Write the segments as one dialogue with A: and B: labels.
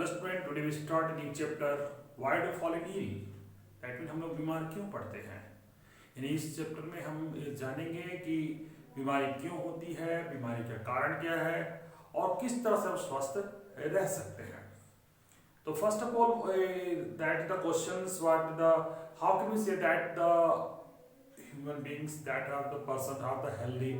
A: Hello student, today we start new chapter why do fall in ill. That mean हम लोग बीमार क्यों पड़ते हैं। यानी इस चैप्टर में हम जानेंगे कि बीमारी क्यों होती है, बीमारी का कारण क्या है और किस तरह से हम स्वस्थ रह सकते हैं। तो first of all that the questions what the how can we say that the human beings that are the person are the healthy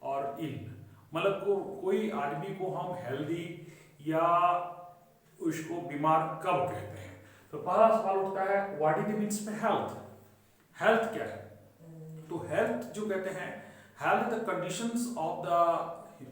A: और इल। मतलब कोई आदमी को हम हेल्दी या उसको बीमार कब कहते हैं। तो पहला सवाल उठता है व्हाट इज द मीन्स में हेल्थ। हेल्थ क्या है? तो हेल्थ जो कहते हैं, health the conditions of the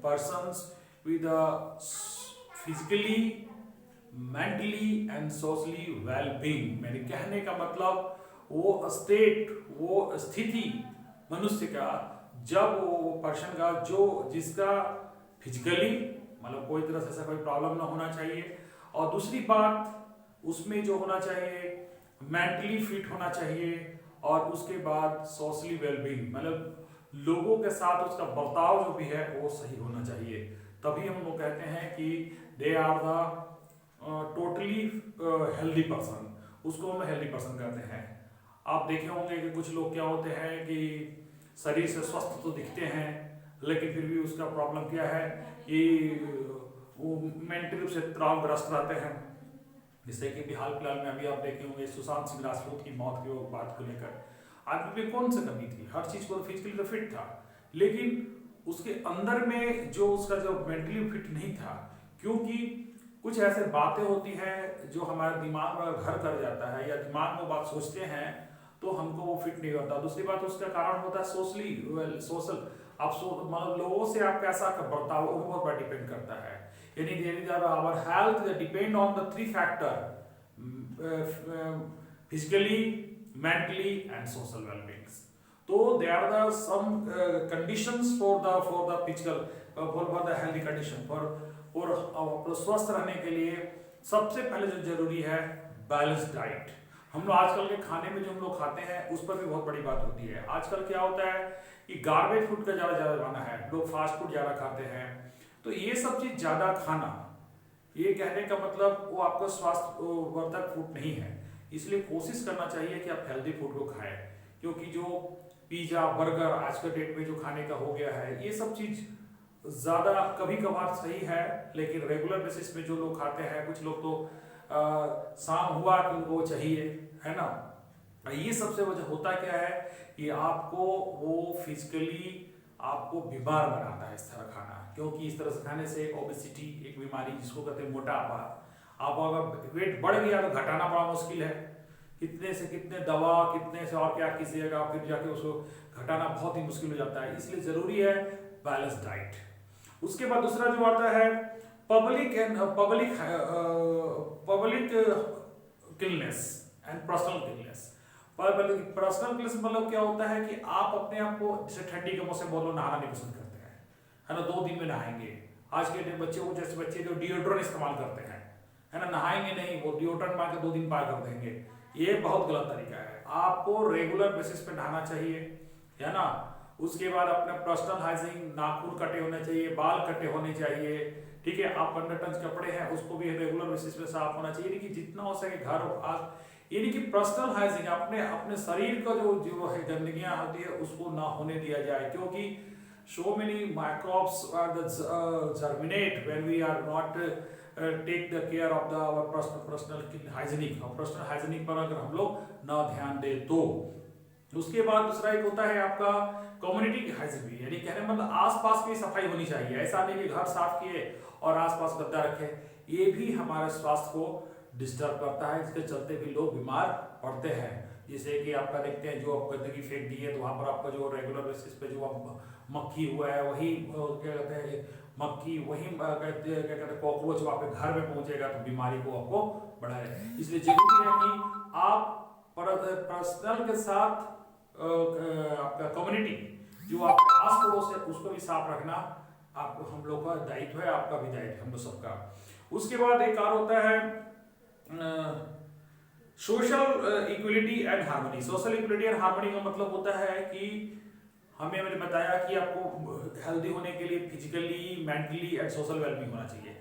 A: persons with physically mentally and socially well being. मेरे कहने का मतलब वो स्टेट, वो स्थिति मनुष्य का, जब वो पर्सन का जो जिसका फिजिकली मतलब कोई तरह से ऐसा कोई प्रॉब्लम ना होना चाहिए, और दूसरी बात उसमें जो होना चाहिए मेंटली फिट होना चाहिए, और उसके बाद सोशली वेलबींग मतलब लोगों के साथ उसका बर्ताव जो भी है वो सही होना चाहिए। तभी हम लोग कहते हैं कि they are the totally healthy person, उसको हम हेल्दी पर्सन कहते हैं। आप देखे होंगे कि कुछ लोग क्या होते हैं कि शरीर से स्वस्थ तो दिखते हैं लेकिन फिर भी उसका प्रॉब्लम क्या है कि वो मेंटली रूप से तनावग्रस्त रहते हैं। जैसे कि भी हाल फिलहाल में अभी आप देखे होंगे सुशांत सिंह राजपूत की मौत की बात को लेकर, आदमी में कौन सी कमी थी? हर चीज को फिजिकली तो फिट था, लेकिन उसके अंदर में जो उसका जो मेंटली फिट नहीं था, क्योंकि कुछ ऐसे बातें होती हैं जो हमारे दिमाग में घर कर जाता है या दिमाग में बात सोचते हैं तो हमको वो फिट नहीं होता। दूसरी बात उसका कारण होता है सोशली सोशल, आप मतलब लोगों से आप कैसा बर्ताव वो बहुत बड़ा डिपेंड करता है। यानी our health depend on the three factor, physically mentally and social wellbeings. तो they are the some conditions for the physical for the healthy condition for स्वस्थ रहने के लिए सबसे पहले जो जरूरी है बैलेंस डाइट। हम लोग आजकल के खाने में जो हम लोग खाते हैं उस पर भी बहुत बड़ी बात होती है। आजकल क्या होता है कि गार्बेज फूड का ज्यादा जमाना है, लोग फास्ट फूड ज्यादा खाते हैं। तो ये सब चीज ज्यादा खाना, ये कहने का मतलब वो आपका स्वास्थ्य वर्धक फूड नहीं है। इसलिए कोशिश करना चाहिए कि आप हेल्दी फूड को खाएं, क्योंकि जो पिज्जा बर्गर आज के डेट में जो खाने का हो गया है ये सब चीज ज्यादा कभी कभार सही है, लेकिन रेगुलर बेसिस में जो लोग खाते हैं, कुछ लोग तो शाम हुआ कि उनको चाहिए, है ना। ये सबसे वजह होता क्या है कि आपको वो फिजिकली आपको बीमार बनाता है इस तरह खाना, क्योंकि इस तरह से खाने से ओबेसिटी एक बीमारी जिसको कहते हैं मोटापा, आप अगर वेट बढ़ गया तो घटाना बड़ा मुश्किल है। कितने से कितने दवा, कितने से और क्या कीजिएगा, फिर जाके उसको घटाना बहुत ही मुश्किल हो जाता है। इसलिए जरूरी है बैलेंस डाइट। उसके बाद दूसरा जो आता है पब्लिक किलनेस एंड पर्सनल किलनेस। पर्सनल किलनेस मतलब क्या होता है कि आप अपने आप को जैसे ठंडी के मौसम बहुत लोग नहाना नहीं पसंद करते हैं, है ना, 2 दिन में नहाएंगे। आज के बच्चे को जैसे बच्चे जो डिओड्रेंट इस्तेमाल करते हैं, है ना, नहाएंगे नहीं, वो डिओड्रेंट मार के 2 दिन पार कर देंगे। ये बहुत गलत तरीका है। आपको रेगुलर बेसिस पे नहाना चाहिए, है ना। उसके बाद अपने पर्सनल हाइजीन, नाखून कटे होने चाहिए, बाल कटे होने चाहिए, ठीक है। आप 15 टन कपड़े हैं उसको भी रेगुलर बेसिस पे साफ होना चाहिए, कि जितना हो सके घर यानी कि पर्सनल हाइजीन, अपने शरीर का जो है गंदगियां होती है उसको ना होने दिया जाए, क्योंकि so many microbes are the germinate when we are not take the care of the our personal hygienic और personal hygienic पर अगर हम लोग ना ध्यान दे तो। उसके बाद दूसरा एक होता है आपका कम्युनिटी हाइजीन भी, यानी कहने मतलब आसपास की सफाई होनी चाहिए। ऐसा नहीं कि घर साफ किए और आसपास गद्दा रखे, ये भी हमारे स्वास्थ्य को डिस्टर्ब करता है। इसके चलते भी लोग बीमार पड़ते हैं। जैसे कि आपका देखते हैं जो आप गंदगी फेंक दी है तो वहां पर आपका जो रेगुलर बेसिस पे जो मक्खी हुआ है वही क्या कहते हैं मक्खी, वही क्या कहते हैं कॉकरोच वहां पे घर में पहुंचेगा तो बीमारी को आपको बढ़ाएगा। इसलिए जरूरी है कि आप पर्सनल के साथ आपका कम्युनिटी जो आपके आस पड़ोस है उसको भी साफ रखना आपको हम लोग का दायित्व है, आपका भी दायित्व है हम लोग सबका। उसके बाद एक और होता है social equality and harmony. Social equality and harmony का मतलब होता है कि मैंने बताया कि आपको हेल्दी होने के लिए physically, mentally and social wellbeing होना चाहिए।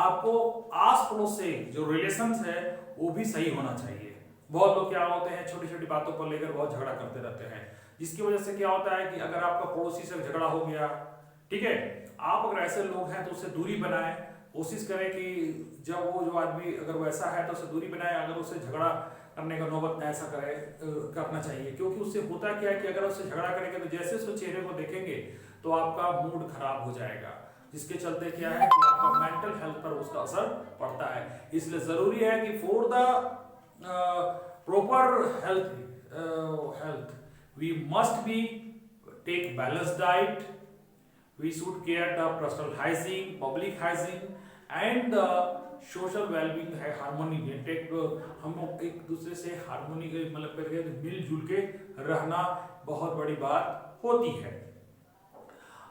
A: आपको आस पड़ोस से जो रिलेशंस है वो भी सही होना चाहिए। बहुत लोग क्या होते हैं छोटी छोटी बातों पर लेकर बहुत झगड़ा करते रहते हैं, जिसकी वजह से क्या होता है कि अगर आपका पड़ोसी से झगड़ा हो गया, ठीक है, आप अगर ऐसे लोग हैं तो उससे दूरी बनाए, कोशिश करें कि जब वो जो आदमी अगर वैसा है तो उससे दूरी बनाए, अगर उससे झगड़ा करने का नौबत में ऐसा करना चाहिए। क्योंकि उससे होता क्या है कि अगर उससे झगड़ा करेंगे तो जैसे उसके चेहरे को देखेंगे तो आपका मूड खराब हो जाएगा, जिसके चलते क्या है कि आपका मेंटल हेल्थ पर उसका असर पड़ता है। इसलिए जरूरी है कि for the proper health we must be take balance diet, we should care the personal hygiene, public hygiene and the social well-being है, हार्मोनी मेंटेन, हम एक दूसरे से हार्मोनी मतलब मिलजुल के रहना बहुत बड़ी बात होती है।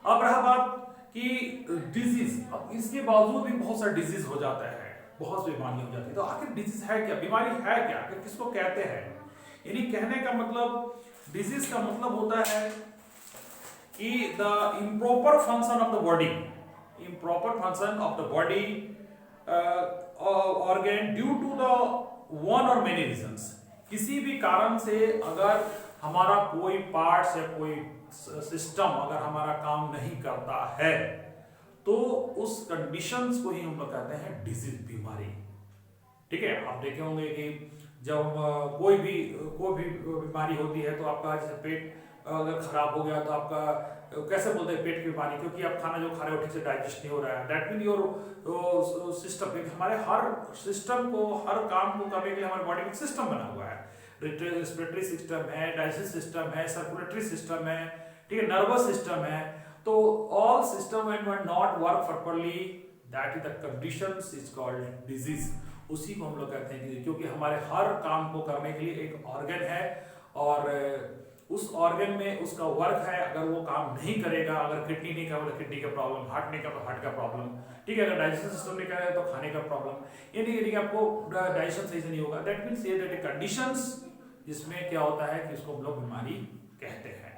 A: अब रहा बात कि डिजीज, अब इसके बावजूद भी बहुत सारे डिजीज हो जाता है, बहुत सी बीमारियां हो जाती है। तो आखिर डिजीज है क्या, बीमारी है क्या, आखिर किसको कहते हैं? यानी कहने का मतलब, डिजीज का मतलब होता है कि the improper function of the body, improper function of the body organ due to the one or many reasons, किसी भी कारण से अगर हमारा कोई पार्ट या कोई सिस्टम अगर हमारा काम नहीं करता है तो उस कंडीशंस को ही हम लोग कहते हैं डिजीज, बीमारी। ठीक है, आप देखे होंगे कि जब कोई भी बीमारी होती है तो आपका जैसे पेट अगर खराब हो गया तो आपका कैसे बोलते हैं पेट की बीमारी, क्योंकि आप खाना जो खा रहे हो ठीक से डाइजेस्ट नहीं हो रहा है। दैट मीन योर सिस्टम, हमारे हर सिस्टम को, हर काम को करने के लिए हमारे बॉडी में सिस्टम बना हुआ है। रेस्पिरेटरी सिस्टम है, डाइजेस्टिव सिस्टम है, सर्कुलेटरी सिस्टम है, ठीक है, नर्वस सिस्टम है। तो all system when not work properly, that is the conditions is called disease. उसी को हम लोग कहते हैं कि क्योंकि हमारे हर काम को करने के लिए एक ऑर्गन है और उस ऑर्गन में उसका वर्क है, अगर वो काम नहीं करेगा, अगर किडनी नहीं करेगा तो किडनी का प्रॉब्लम, हार्ट नहीं करेगा तो हार्ट का प्रॉब्लम, ठीक है, अगर डाइजेशन सिस्टम नहीं करेगा तो खाने का प्रॉब्लम, यानी कि आपको डाइजेशन सही से नहीं होगा। दैट मींस ये दैट कंडीशंस जिसमें क्या होता है कि उसको हम लोग बीमारी कहते हैं।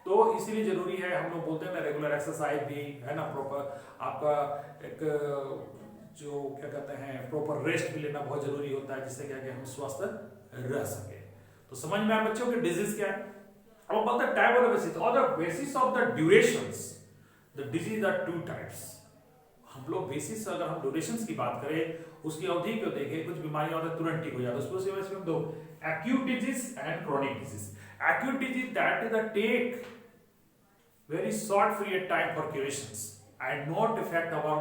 A: तो इसीलिए जरूरी है, हम लोग बोलते हैं ना रेगुलर एक्सरसाइज भी है ना, प्रॉपर आपका एक जो क्या कहते हैं प्रॉपर रेस्ट भी लेना बहुत जरूरी होता है, जिससे क्या कि हम स्वस्थ रह सके। तो समझ में आया बच्चों कि डिजीज क्या है। अब about the type of the basis or the basis of the durations, the disease are two types। हम लोग बेसिस, अगर हम ड्यूरेशंस की बात करें, उसकी अवधि को देखें, कुछ बीमारियां होती है तुरंत ठीक हो जाता है, उसको वजह से हम दो acute disease and chronic disease. Acute disease that is the take very short period time for curations and not effect our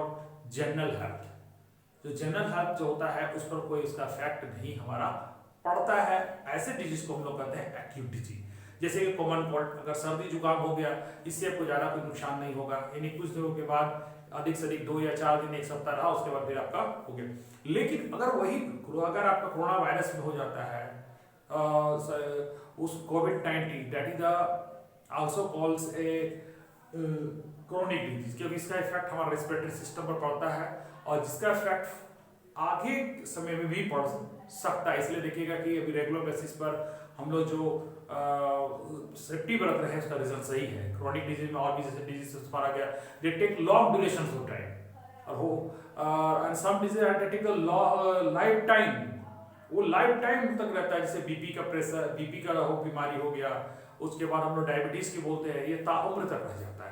A: general health. जो जनरल हेल्थ जो होता है उस पर कोई उसका इफेक्ट नहीं हमारा पड़ता है, ऐसे डिजीज को हम लोग कहते हैं एक्यूट डिजीज। जैसे कि कॉमन कोल्ड, अगर सर्दी जुकाम हो गया, इससे आपको ज्यादा कोई नुकसान नहीं होगा, यानी कुछ दिनों के बाद अधिक से अधिक 2 या 4 दिन, 1 सप्ताह रहा, उसके बाद फिर आपका हो गया। लेकिन अगर आपका कोरोना वायरस में हो जाता है उस Covid, that is also calls a chronic disease, क्योंकि इसका इफेक्ट हमारे रेस्पिरेटरी सिस्टम पर पड़ता है और जिसका इफेक्ट आगे समय में भी पड़ सकता है। इसलिए देखिएगा कि अभी रेगुलर बेसिस पर हम लोग जो सेफ्टी बरत रहे हैं उसका रिजल्ट सही है। क्रोनिक डिजीज में और भी जैसे डिजीज मारा गया, they take long duration of time और and some disease are take a life time, वो लाइफ टाइम तक रहता है। जैसे बीपी का प्रेशर, बीपी का बीमारी हो गया, उसके बाद हम लोग डायबिटीज की बोलते हैं, ये ताउम्र तक रह जाता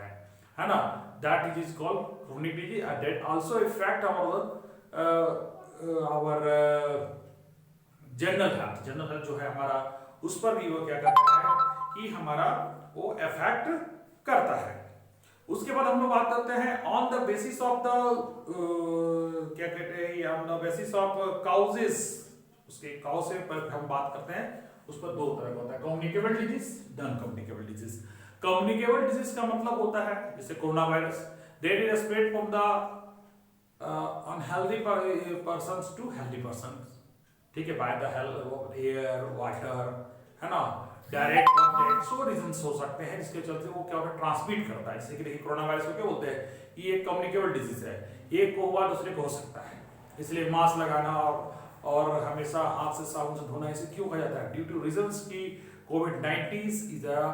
A: है ना। That is called chronic disease and that also effect our general health. General health जो है हमारा, उस पर भी वो क्या करता है कि हमारा वो इफेक्ट करता है। उसके बाद हम लोग बात करते हैं on the basis of the क्या कहते हैं, on the basis of causes, उसके काउज पर हम बात करते हैं। उस पर 2 तरह का होता है, communicable disease, non communicable disease. Communicable disease का मतलब होता है जैसे corona virus, that is spread from the unhealthy persons to healthy persons, ठीक है, by the help of air, water, है ना, डायरेक्ट कॉन्टैक्ट, सो रीजंस हो सकते हैं जिसके चलते वो क्या होता है ट्रांसमिट करता है। जैसे कि देखिए कोरोना वायरस को क्या बोलते हैं, ये एक कम्युनिकेबल डिजीज है, एक को हुआ दूसरे को हो सकता है, इसलिए मास्क लगाना और हमेशा हाथ से साबुन से धोना, इसे क्यों कहा जाता है, ड्यू टू रीजंस की कोविड-19 इज अ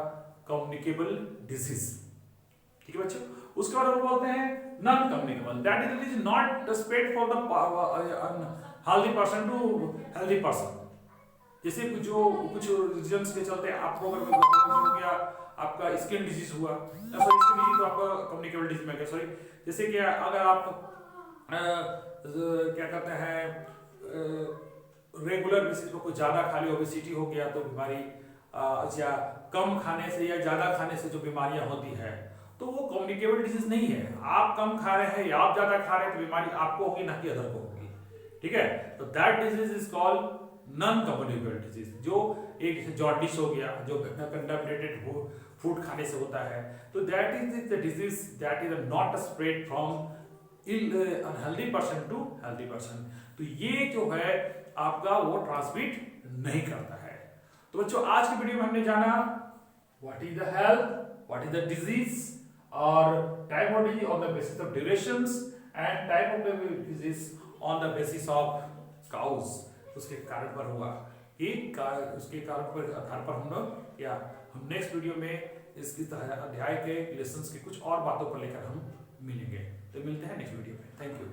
A: कम्युनिकेबल डिजीज। ठीक है बच्चों। उसके बाद हम बोलते हैं non communicable, that is it is not spread for the healthy person to healthy person. जैसे कुछ रीजंस के चलते आपको अगर हो गया, आपका स्किन डिजीज हुआ, सॉरी स्किन डिजीज तो आपका कम्युनिकेबल डिजीज में गया, सॉरी, जैसे कि अगर आप क्या कहते हैं रेगुलर बेसिस पर कुछ ज्यादा खा लिया, ओबेसिटी हो गया तो बीमारी, या कम खाने से या ज्यादा खाने से जो बीमारियां होती है तो वो कम्युनिकेबल डिजीज नहीं है। आप कम खा रहे हैं या आप ज्यादा खा रहे हैं तो बीमारी आपको होगी ना कि अदर को होगी, ठीक है। तो that disease is called non communicable disease. जो एक जॉन्डिस हो गया जो कंटामिनेटेड फूड खाने से होता है, तो that is the disease that is not spread from unhealthy person to healthy person. तो ये जो है आपका वो ट्रांसमिट नहीं करता है। तो बच्चों आज की वीडियो में हमने जाना what is the health, what is the disease, और type of disease on the basis of durations and type of the disease on the basis of cause, उसके कारण पर हुआ कि उसके कारण पर आधार पर हम लोग या हम नेक्स्ट वीडियो में इसकी अध्याय के लेसन्स की कुछ और बातों को लेकर हम मिलेंगे। तो मिलते हैं नेक्स्ट वीडियो में। Thank you.